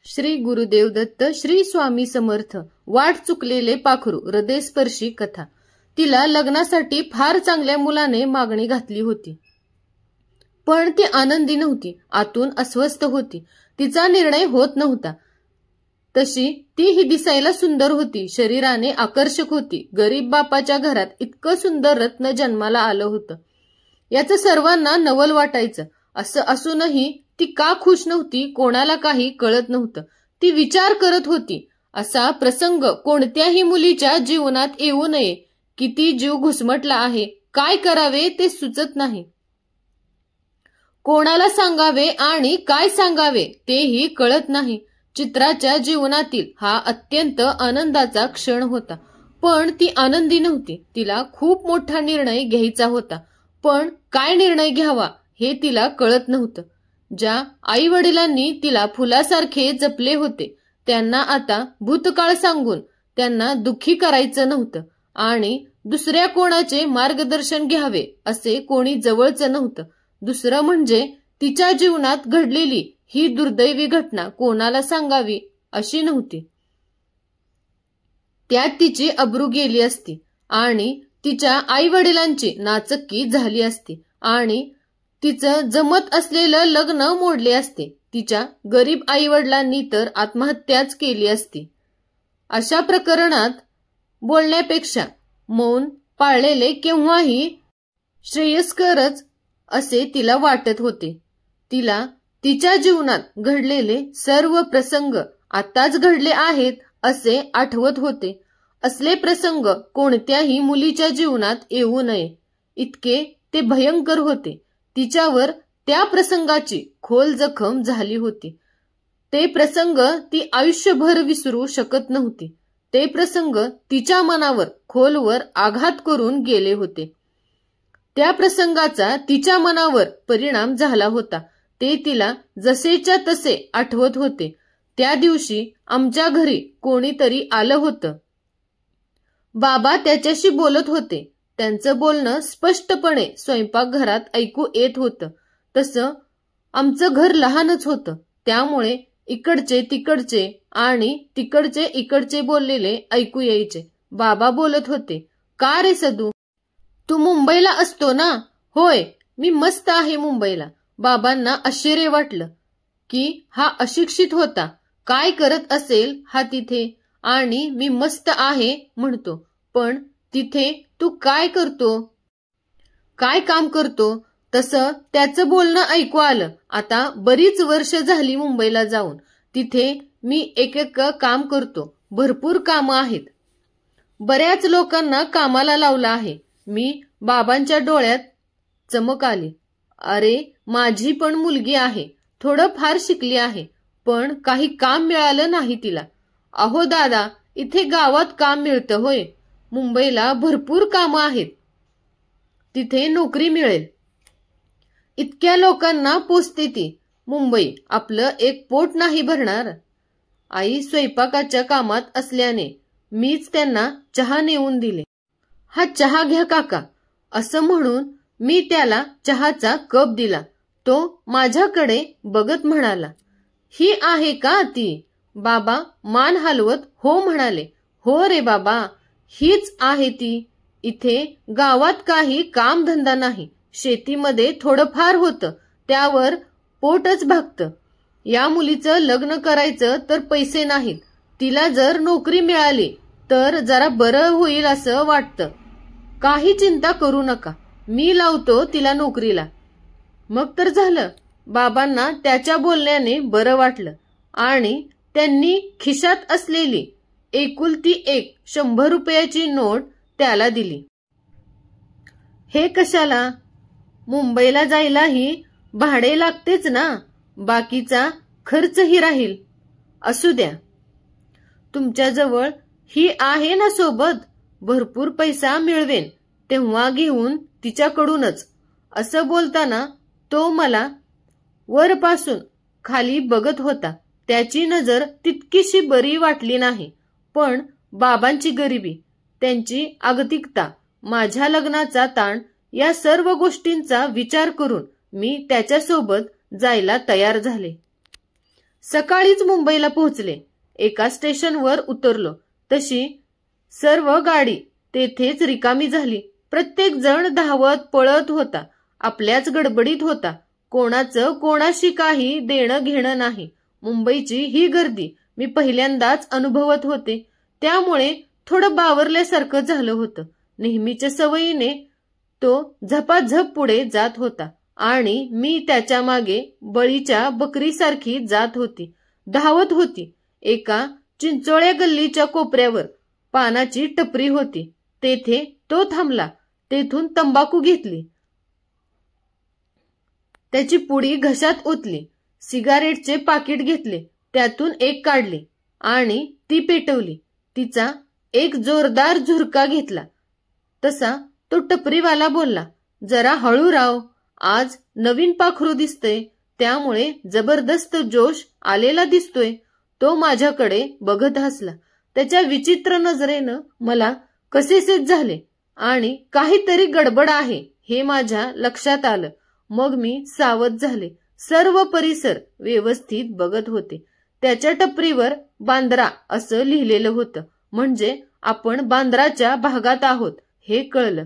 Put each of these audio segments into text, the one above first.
श्री गुरुदेव दत्त, श्री स्वामी समर्थ. वाट चुकलेले पाखरू, हृदयस्पर्शी कथा. तिला लग्नासाठी फार चांगल्या मुलाने मागणी घातली होती, पण ती आनंदी नव्हती. आतून अस्वस्थ होती. तिचा निर्णय होत नव्हता. तशी ती ही दिसायला सुंदर होती, शरीराने आकर्षक होती. गरीब बापाच्या घरात इतकं सुंदर रत्न जन्माला आलं होतं याचं सर्वांना नवल वाटायचं. असं असूनही ती का खुश नव्हती कोणाला काही कळत नव्हतं. ती विचार करत होती, असा प्रसंग कोणत्याही मुलीच्या जीवनात येऊ नये. किती जीव घुसमटला आहे, काय करावे ते सुचत नाही. कोणाला सांगावे आणि काय सांगावे तेही कळत नाही. चित्राच्या जीवनातील हा अत्यंत आनंदाचा क्षण होता, पण ती आनंदी नव्हती. तिला खूप मोठा निर्णय घ्यायचा होता, पण काय निर्णय घ्यावा हे तिला कळत नव्हतं. ज्या आई वडिलांनी तिला फुलासारखे जपले होते त्यांना आता भूतकाळ सांगून त्यांना दुःखी करायचं नव्हतं, आणि दुसऱ्या कोणाचे मार्गदर्शन घ्यावे असे कोणी जवळचं नव्हतं. दुसरं म्हणजे तिच्या जीवनात घडलेली ही दुर्दैवी घटना कोणाला सांगावी अशी नव्हती. त्यात तिची अब्रू गेली असती आणि तिच्या आई वडिलांची नाचक्की झाली असती आणि तिचं जमत असलेलं लग्न मोडले असते. तिच्या गरीब आई वडिलांनी तर आत्महत्याच केली असती. अशा प्रकरणात बोलण्यापेक्षा मौन पाळलेले केव्हाही श्रेयस्करच असे तिला वाटत होते. तिला तिच्या जीवनात घडलेले सर्व प्रसंग आताच घडले आहेत असे आठवत होते. असले प्रसंग कोणत्याही मुलीच्या जीवनात येऊ नये इतके ते भयंकर होते. तिच्यावर त्या प्रसंगाची खोल जखम झाली होती. ते प्रसंग ती आयुष्यभर विसरू शकत नव्हती. ते प्रसंग तिच्या मनावर खोलवर आघात करून गेले होते. त्या प्रसंगाचा तिच्या मनावर परिणाम झाला होता. ते तिला जसेच्या तसे आठवत होते. त्या दिवशी आमच्या घरी कोणीतरी आलं होतं. बाबा त्याच्याशी बोलत होते. त्यांचं बोलणं स्पष्टपणे स्वयंपाकघरात ऐकू येत होतं. तसं आमचं घर लहानच होतं, त्यामुळे इकडचे तिकडचे आणि तिकडचे इकडचे बोललेले ऐकू यायचे. बाबा बोलत होते, का रे सदू, तू मुंबईला असतो ना? होय, मी मस्त आहे मुंबईला. बाबांना आश्चर्य वाटलं की हा अशिक्षित होता, काय करत असेल हा तिथे, आणि मी मस्त आहे म्हणतो, पण तिथे तू काय करतो, काय काम करतो? तसं त्याचं बोलणं ऐकू आलं. आता बरीच वर्ष झाली मुंबईला जाऊन. तिथे मी एक काम करतो. भरपूर कामं आहेत. बऱ्याच लोकांना कामाला लावलं आहे. मी बाबांच्या डोळ्यात चमक आली. अरे, माझी पण मुलगी आहे, थोडं फार शिकली आहे, पण काही काम मिळालं नाही तिला. अहो दादा, इथे गावात काम मिळतं होय? मुंबईला भरपूर कामं आहेत, तिथे नोकरी मिळेल. इतक्या लोकांना पोचते ती मुंबई, आपलं एक पोट नाही भरणार. आई स्वयंपाकाच्या कामात असल्याने मीच त्यांना चहा नेऊन दिले. हा चहा घ्या काका, असं म्हणून मी त्याला चहाचा कप दिला. तो माझ्याकडे बघत म्हणाला, ही आहे का ती? बाबा मान हलवत हो म्हणाले. हो रे बाबा, हीच आहे ती. इथे गावात काही कामधंदा नाही. शेतीमध्ये थोडंफार होतं, त्यावर पोटच भागतं. या मुलीचं लग्न करायचं तर पैसे नाहीत. तिला जर नोकरी मिळाली तर जरा बरं होईल असं वाटतं. काही चिंता करू नका, मी लावतो तिला नोकरीला. मग तर झालं. बाबांना त्याच्या बोलण्याने बरं वाटलं आणि त्यांनी खिशात असलेली एकुलती एक 100 रुपयाची नोट त्याला दिली. हे कशाला? मुंबईला जायलाही भाडे लागतेच ना, बाकीचा खर्चही राहील. असू द्या, तुमच्याजवळ ही आहे ना सोबत, भरपूर पैसा मिळवेन तेव्हा घेऊन तिच्याकडूनच. असं बोलताना तो मला वरपासून खाली बघत होता. त्याची नजर तितकीशी बरी वाटली नाही, पण बाबांची गरिबी, त्यांची आगतिकता, माझ्या लग्नाचा ताण, या सर्व गोष्टींचा विचार करून मी त्याच्यासोबत जायला तयार झाले. सकाळीच मुंबईला पोहोचले. एका स्टेशनवर उतरलो तशी सर्व गाडी तेथेच रिकामी झाली. प्रत्येक जण धावत पळत होता, आपल्याच गडबडीत होता. कोणाचं कोणाशी काही देणं घेणं नाही. मुंबईची ही गर्दी मी पहिल्यांदाच अनुभवत होते, त्यामुळे थोडं बावरल्यासारखं झालं होतं. नेहमीच्या सवयीने तो झपाझप पुढे जात होता आणि मी त्याच्या मागे बळीच्या बकरीसारखी जात होती, धावत होती. एका चिंचोळ्या गल्लीच्या कोपऱ्यावर पानाची टपरी होती. तेथे तो थांबला. तेथून तंबाखू घेतली, त्याची पुडी घशात ओतली. सिगारेटचे पाकिट घेतले, त्यातून एक काढली आणि ती पेटवली. तिचा एक जोरदार झुरका घेतला. तसा तो टपरीवाला बोलला, जरा हळू राव, आज नवीन पाखरू दिसतंय, त्यामुळे जबरदस्त जोश आलेला दिसतोय. तो माझ्याकडे बघत हसला. त्याच्या विचित्र नजरेनं मला कसेसेच झाले आणि काहीतरी गडबड आहे हे माझ्या लक्षात आलं. मग मी सावध झाले. सर्व परिसर व्यवस्थित बघत होते. त्याच्या टपरीवर बांद्रा असं लिहिलेलं होतं, म्हणजे आपण बांद्राच्या भागात आहोत हे कळलं.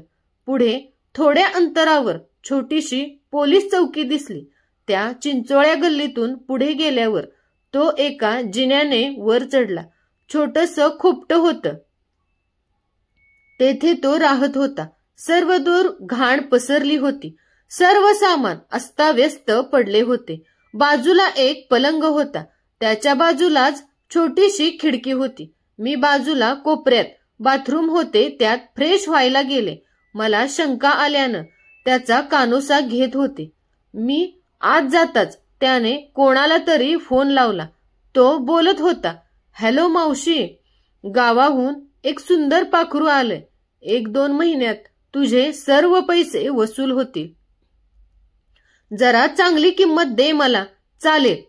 पुढे थोड्या अंतरावर छोटीशी पोलीस चौकी दिसली. त्या चिंचोळ्या गल्लीतून पुढे गेल्यावर तो एका जिन्याने वर चढला. छोटंसं खोपटं होतं, तेथे तो राहत होता. सर्वदूर घाण पसरली होती. सर्व सामान अस्ताव्यस्त पडले होते. बाजूला एक पलंग होता, त्याच्या बाजूलाच छोटीशी खिडकी होती. मी बाजूला कोपऱ्यात बाथरूम होते, त्यात फ्रेश व्हायला गेले. मला शंका आल्यानं त्याचा कानोसा घेत होते. मी आत जाताच त्याने कोणाला तरी फोन लावला. तो बोलत होता, हॅलो मावशी, गावाहून एक सुंदर पाखरू आलंय. 1-2 महिन्यात तुझे सर्व पैसे वसूल होतील. जरा चांगली किंमत दे मला. चालेल,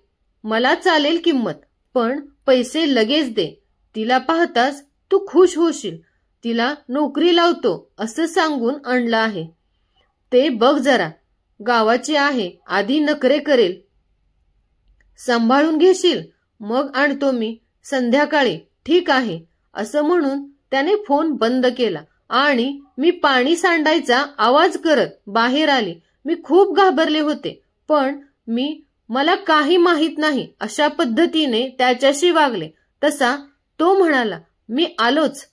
मला चालेल किंमत, पण पैसे लगेच दे. तिला पाहताच तू खुश होशील. तिला नोकरी लावतो असं सांगून आणलं आहे. ते बघ जरा, गावाची आहे, आधी नखरे करेल. सांभाळून घेशील, मग आणतो मी संध्याकाळी. ठीक आहे, असं म्हणून त्याने फोन बंद केला आणि मी पाणी सांडायचा आवाज करत बाहेर आले. मी खूप घाबरले होते, पण मला काही माहित नाही अशा पद्धतीने त्याच्याशी वागले. तसा तो म्हणाला, मी आलोच.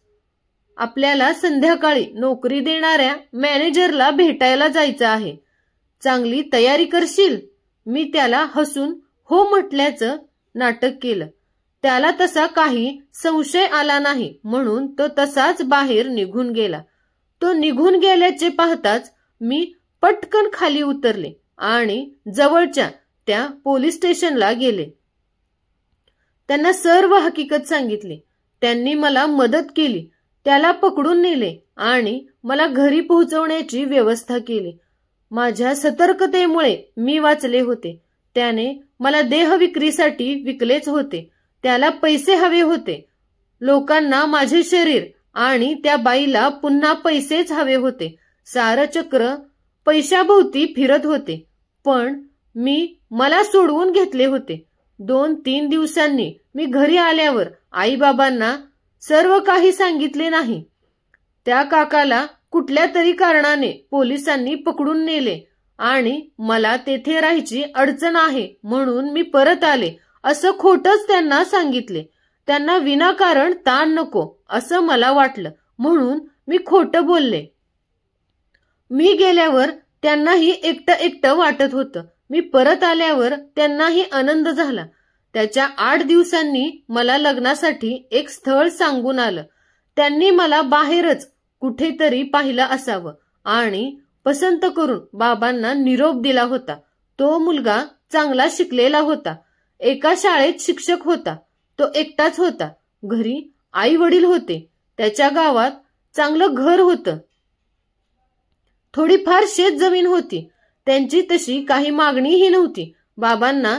आपल्याला संध्याकाळी नोकरी देणाऱ्या मॅनेजरला भेटायला जायचं आहे. चांगली तयारी करशील. मी त्याला हसून हो म्हटल्याचं नाटक केलं. त्याला तसा काही संशय आला नाही, म्हणून तो तसाच बाहेर निघून गेला. तो निघून गेल्याचे पाहताच मी पटकन खाली उतरले आणि जवळच्या त्या पोलीस स्टेशनला गेले. त्यांना सर्व हकीकत सांगितली. त्यांनी मला मदत केली. त्याला पकडून नेले आणि मला घरी पोहोचवण्याची व्यवस्था केली. माझ्या सतर्कतेमुळे मी वाचले होते. त्याने मला देह विक्रीसाठी विकलेच होते. त्याला पैसे हवे होते. लोकांना माझे शरीर आणि त्या बाईला पुन्हा पैसेच हवे होते. सारं चक्र पैशाभोवती फिरत होते, पण मला सोडवून घेतले होते. 2-3 दिवसांनी मी घरी आल्यावर आईबाबांना सर्व काही सांगितले नाही. त्या काकाला कुठल्या तरी कारणाने पोलिसांनी पकडून नेले आणि मला तेथे राहायची अडचण आहे म्हणून मी परत आले असं खोटंच त्यांना सांगितले. त्यांना विनाकारण ताण नको असं मला वाटलं, म्हणून मी खोटं बोलले. मी गेल्यावर त्यांनाही एकटं वाटत होतं. मी परत आल्यावर त्यांनाही आनंद झाला. त्याच्या 8 दिवसांनी मला लग्नासाठी एक स्थळ सांगून आलं. त्यांनी मला बाहेरच कुठेतरी पाहिलं असावं आणि पसंत करून बाबांना निरोप दिला होता. तो मुलगा चांगला शिकलेला होता. एका शाळेत शिक्षक होता. तो एकटाच होता. घरी आई वडील होते. त्याच्या गावात चांगलं घर होतं. थोडीफार शेत जमीन होती. त्यांची तशी काही मागणीही नव्हती. बाबांना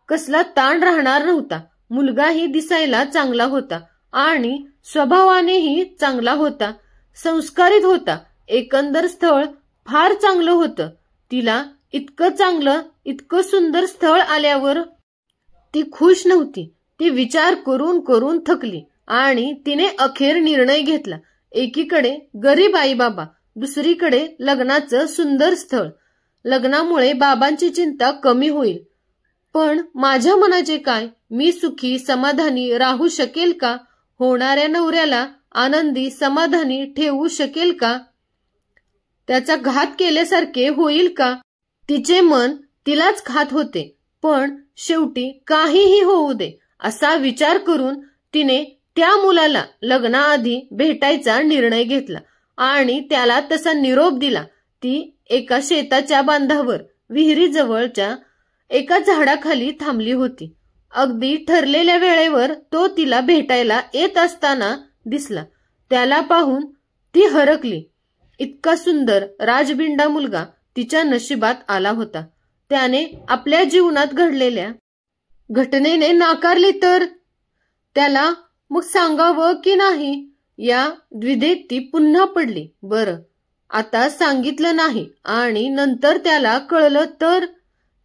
कसला ताण राहणार नव्हता. मुलगाही दिसायला चांगला होता आणि स्वभावानेही चांगला होता. संस्कारित होता. एकंदर स्थळ फार चांगलं होतं. तिला इतकं सुंदर स्थळ आल्यावर ती खुश नव्हती. ती विचार करून करून थकली आणि तिने अखेर निर्णय घेतला. एकीकडे गरीब आई बाबा, दुसरीकडे लग्नाचं सुंदर स्थळ. लग्नामुळे बाबांची चिंता कमी होईल. पण माझ्या मनाचे काय? मी सुखी समाधानी राहू शकेल का? होणाऱ्या नवऱ्याला आनंदी समाधानी ठेवू शकेल का? त्याचा घात केल्यासारखे होईल का? तिचे मन तिलाच खात होते. पण शेवटी काहीही होऊ दे असा विचार करून तिने त्या मुलाला लग्नाआधी भेटायचा निर्णय घेतला आणि त्याला तसा निरोप दिला. ती एका शेताच्या बांधावर विहिरीजवळच्या एका झाडाखाली थांबली होती. अगदी ठरलेल्या वेळेवर तो तिला भेटायला येत असताना दिसला. त्याला पाहून ती हरकली. इतका सुंदर राजबिंडा मुलगा तिच्या नशिबात आला होता. त्याने आपल्या जीवनात घडलेल्या घटनेने नाकारले तर त्याला मग सांगावं की नाही या द्विधेत ती पुन्हा पडली. बरं, आता सांगितलं नाही आणि नंतर त्याला कळलं तर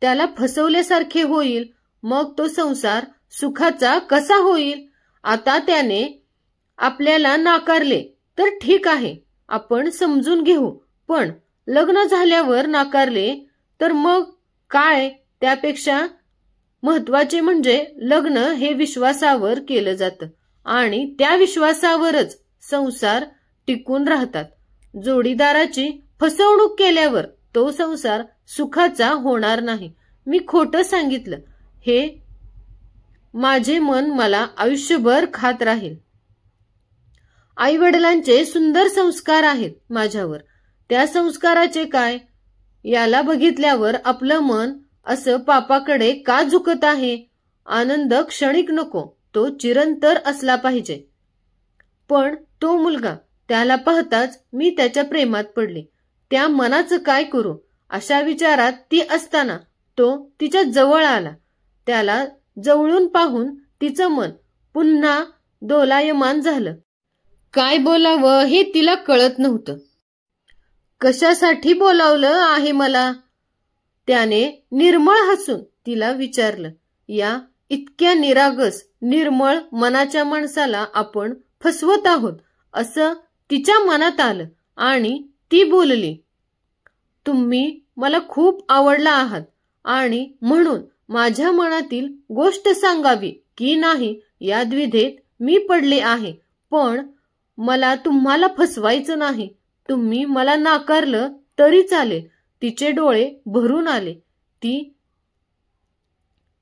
त्याला फसवल्यासारखे होईल. मग तो संसार सुखाचा कसा होईल? आता त्याने आपल्याला नाकारले तर ठीक आहे, आपण समजून घेऊ. पण लग्न झाल्यावर नाकारले तर मग काय? त्यापेक्षा महत्वाचे म्हणजे लग्न हे विश्वासावर केलं जातं आणि त्या विश्वासावरच संसार टिकून राहतात. जोडीदाराची फसवणूक केल्यावर तो संसार सुखाचा होणार नाही. मी खोटं सांगितलं हे माझे मन मला आयुष्यभर खात राहील. आई वडिलांचे सुंदर संस्कार आहेत माझ्यावर. त्या संस्काराचे काय? याला बघितल्यावर आपलं मन असं पापाकडे का झुकत आहे? आनंद क्षणिक नको, तो चिरंतर असला पाहिजे. पण तो मुलगा, त्याला पाहताच मी त्याच्या प्रेमात पडले. त्या मनाचं काय करू? अशा विचारात ती असताना तो तिच्या जवळ आला. त्याला जवळून पाहून तिचं मन पुन्हा दोलायमान झालं. काय बोलावं हे तिला कळत नव्हतं. कशासाठी बोलावलं आहे मला? त्याने निर्मळ हसून तिला विचारलं. या इतक्या निरागस निर्मळ मनाच्या माणसाला आपण फसवत आहोत असं तिच्या मनात आलं आणि ती बोलली. तुम्ही मला खूप आवडला आहात आणि म्हणून माझ्या मनातील गोष्ट सांगावी की नाही या द्विधेत मी पडले आहे. पण मला तुम्हाला फसवायचं नाही. तुम्ही मला नाकारलं तरी चालेल. तिचे डोळे भरून आले.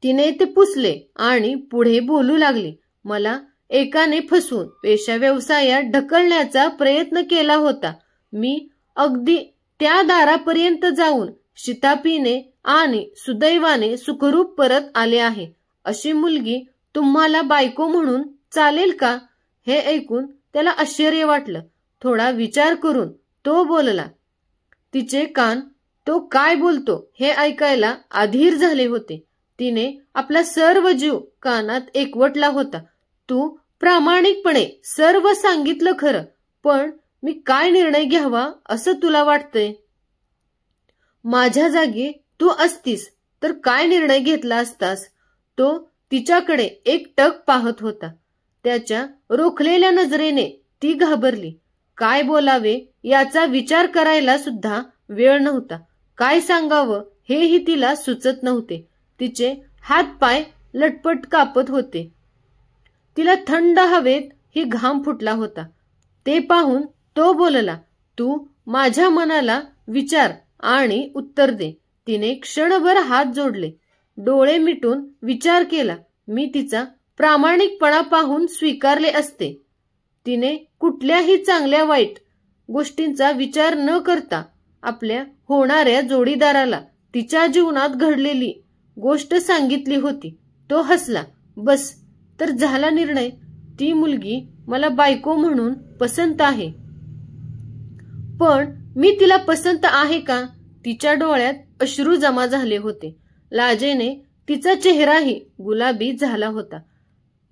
तिने ते पुसले आणि पुढे बोलू लागली. मला एकाने फसवून पेशा व्यवसायात ढकलण्याचा प्रयत्न केला होता. मी अगदी त्या दारापर्यंत जाऊन शितापीने आणि सुदैवाने सुखरूप परत आले आहे. अशी मुलगी तुम्हाला बायको म्हणून चालेल का? हे ऐकून त्याला आश्चर्य वाटलं. थोडा विचार करून तो बोलला. तिचे कान तो काय बोलतो हे ऐकायला अधीर झाले होते. तिने आपला सर्व जीव कानात एकवटला होता. तू प्रामाणिकपणे सर्व सांगितलं खरं, पण मी काय निर्णय घ्यावा असं तुला वाटतंय? माझ्या जागी तू असतीस तर काय निर्णय घेतला असतास? तो तिच्याकडे एकटक पाहत होता. त्याच्या रोखलेल्या नजरेने ती घाबरली. काय बोलावे याचा विचार करायला सुद्धा वेळ नव्हता. काय सांगावं हेही तिला सुचत नव्हते. तिचे हात पाय लटपट कापत होते. तिला थंड हवेत ही घाम फुटला होता. ते पाहून तो बोलला. तू माझ्या मनाला विचार आणि उत्तर दे. तिने क्षणभर हात जोडले, डोळे मिटून विचार केला. मी तिचा प्रामाणिकपणा पाहून स्वीकारले असते. तिने कुठल्याही चांगल्या वाईट गोष्टींचा विचार न करता आपल्या होणाऱ्या जोडीदाराला तिच्या जीवनात घडलेली गोष्ट सांगितली होती. तो हसला. बस तर झाला निर्णय. ती मुलगी मला बायको म्हणून पसंत आहे. पण मी तिला पसंत आहे का? तिच्या डोळ्यात अश्रू जमा झाले होते. लाजेने तिचा चेहराही गुलाबी झाला होता.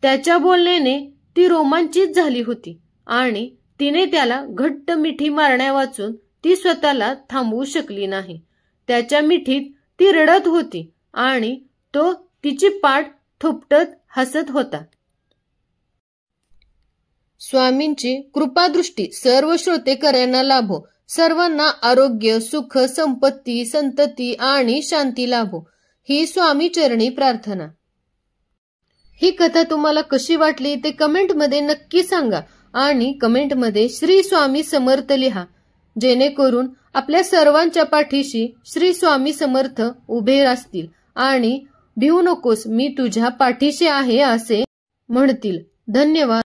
त्याच्या बोलण्याने ती रोमांचित झाली होती आणि तिने त्याला घट्ट मिठी मारण्यावाचून ती स्वतःला थांबवू शकली नाही. त्याच्या मिठीत ती रडत होती आणि तो तिची पाठ थोपटत हसत होता. स्वामींची कृपादृष्टी सर्व श्रोतेकऱ्यांना लाभो. सर्वांना आरोग्य, सुख, संपत्ती, संतती आणि शांती लाभो, ही स्वामी चरणी प्रार्थना. ही कथा तुम्हाला कशी वाटली ते कमेंटमध्ये नक्की सांगा आणि कमेंटमध्ये श्री स्वामी समर्थ लिहा, जेणेकरून आपल्या सर्वांच्या पाठीशी श्री स्वामी समर्थ उभे असतील आणि भिवू नकोस, मी तुझ्या पाठीशी आहे असे म्हणतील. धन्यवाद.